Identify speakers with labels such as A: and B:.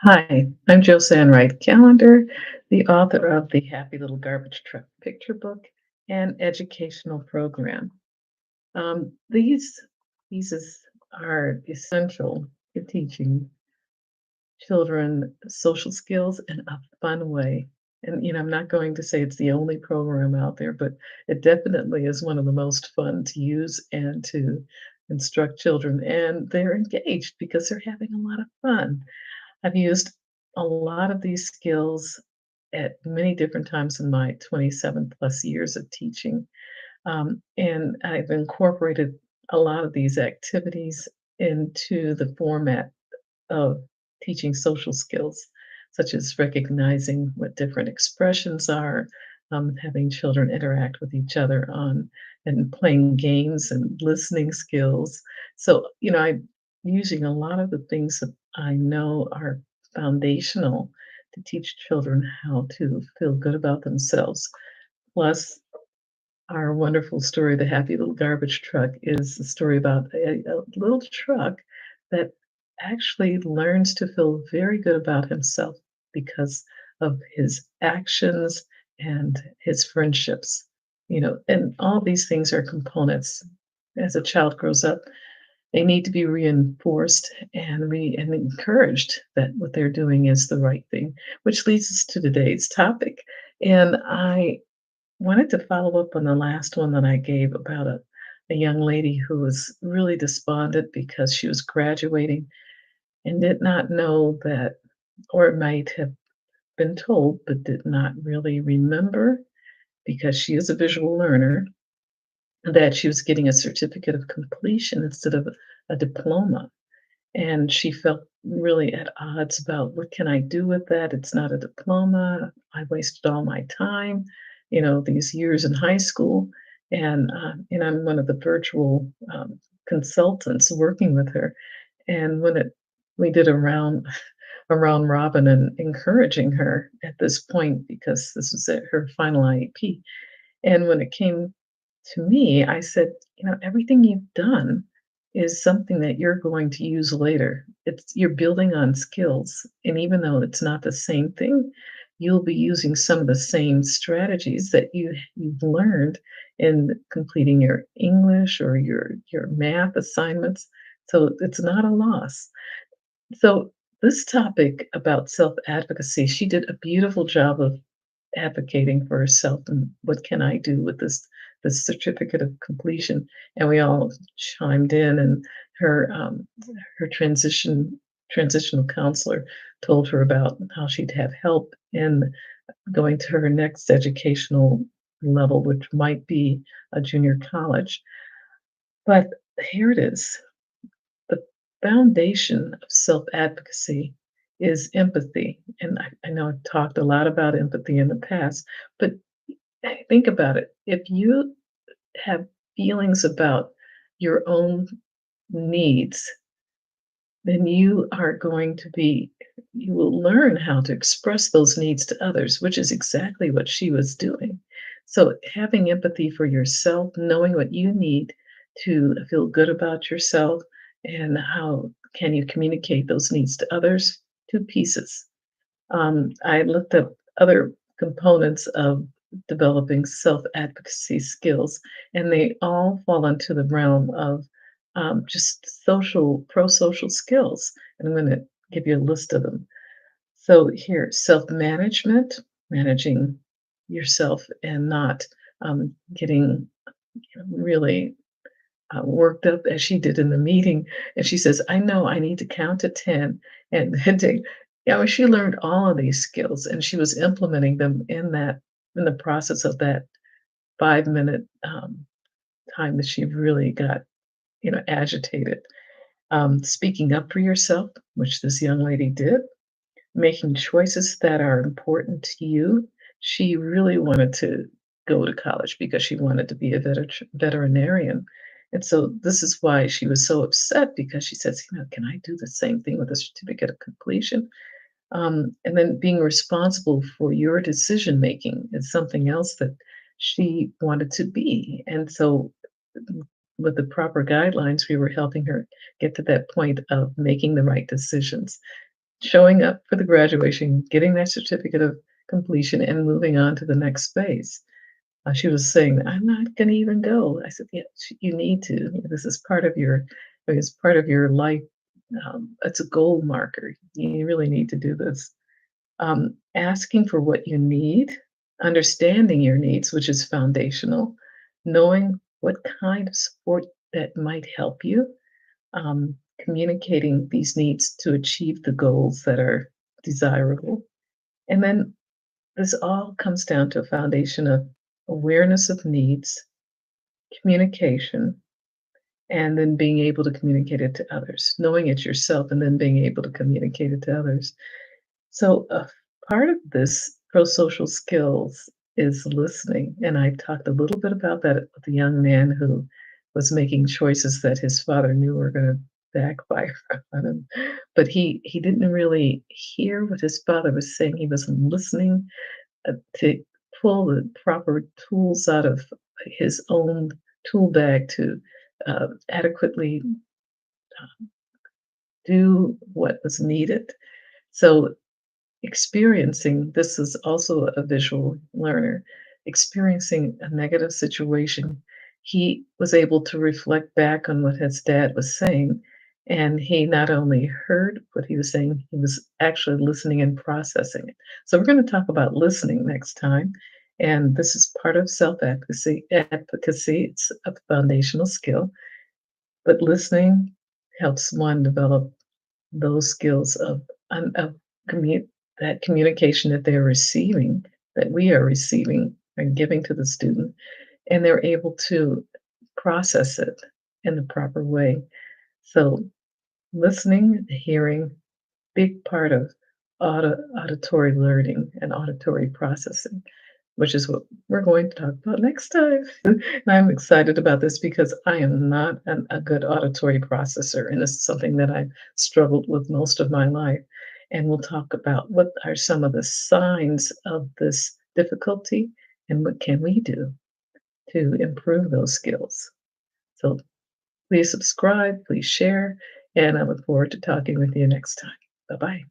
A: Hi, I'm Joe Sanwright Calendar, the author of the Happy Little Garbage Truck Picture Book and educational program. These are essential to teaching children social skills in a fun way. And I'm not going to say it's the only program out there, but it definitely is one of the most fun to use and to instruct children. And they're engaged because they're having a lot of fun. I've used a lot of these skills at many different times in my 27 plus years of teaching. And I've incorporated a lot of these activities into the format of teaching social skills, such as recognizing what different expressions are, having children interact with each other on and playing games and listening skills. So, I'm using a lot of the things that I know are foundational to teach children how to feel good about themselves. Plus, our wonderful story, The Happy Little Garbage Truck, is a story about a little truck that actually learns to feel very good about himself because of his actions and his friendships. And all these things are components. As a child grows up, they need to be reinforced and encouraged that what they're doing is the right thing, which leads us to today's topic. And I wanted to follow up on the last one that I gave about a young lady who was really despondent because she was graduating and did not know that, or might have been told, but did not really remember because she is a visual learner, that she was getting a certificate of completion instead of a diploma. And she felt really at odds about what can I do with that? It's not a diploma. I wasted all my time, these years in high school. And I'm one of the virtual consultants working with her. And we did a round robin and encouraging her at this point because this was at her final IEP. And when it came to me, I said, everything you've done is something that you're going to use later. You're building on skills. And even though it's not the same thing, you'll be using some of the same strategies that you've learned in completing your English or your math assignments. So it's not a loss. So this topic about self-advocacy, she did a beautiful job of advocating for herself and what can I do with this certificate of completion. And we all chimed in, and her her transitional counselor told her about how she'd have help in going to her next educational level, which might be a junior college. But here it is. The foundation of self-advocacy is empathy. And I know I've talked a lot about empathy in the past, but think about it. If you have feelings about your own needs, then you will learn how to express those needs to others, which is exactly what she was doing. So, having empathy for yourself, knowing what you need to feel good about yourself, and how can you communicate those needs to others, two pieces. I looked up other components of developing self advocacy skills, and they all fall into the realm of just pro social skills. And I'm going to give you a list of them. So, here, self management, managing yourself and not getting really worked up as she did in the meeting. And she says, I know I need to count to 10 and take, she learned all of these skills and she was implementing them in the process of that 5 minute time that she really got, agitated. Speaking up for yourself, which this young lady did, making choices that are important to you. She really wanted to go to college because she wanted to be a veterinarian. And so this is why she was so upset because she says, can I do the same thing with a certificate of completion? And then being responsible for your decision making is something else that she wanted to be. And so, with the proper guidelines, we were helping her get to that point of making the right decisions. showing up for the graduation, getting that certificate of completion, and moving on to the next phase. She was saying, "I'm not gonna even go." I said, "Yeah, you need to. This is part of your it's part of your life. It's a goal marker. You really need to do this." Asking for what you need, understanding your needs, which is foundational, knowing what kind of support that might help you, communicating these needs to achieve the goals that are desirable. And then this all comes down to a foundation of awareness of needs, communication, and then being able to communicate it to others, knowing it yourself, and then being able to communicate it to others. So, part of this pro-social skills is listening, and I talked a little bit about that with the young man who was making choices that his father knew were gonna backfire on him, but he didn't really hear what his father was saying. He wasn't listening, to pull the proper tools out of his own tool bag to, adequately do what was needed. So experiencing this is also a visual learner, experiencing a negative situation, he was able to reflect back on what his dad was saying, and he not only heard what he was saying, he was actually listening and processing it. So we're going to talk about listening next time, and this is part of self-advocacy. Advocacy, it's a foundational skill, but listening helps one develop those skills of commu that communication that they're receiving, that we are receiving and giving to the student, and they're able to process it in the proper way. So listening, hearing, big part of auditory learning and auditory processing, which is what we're going to talk about next time. And I'm excited about this because I am not a good auditory processor, and this is something that I've struggled with most of my life. And we'll talk about what are some of the signs of this difficulty and what can we do to improve those skills. So please subscribe, please share, and I look forward to talking with you next time. Bye bye.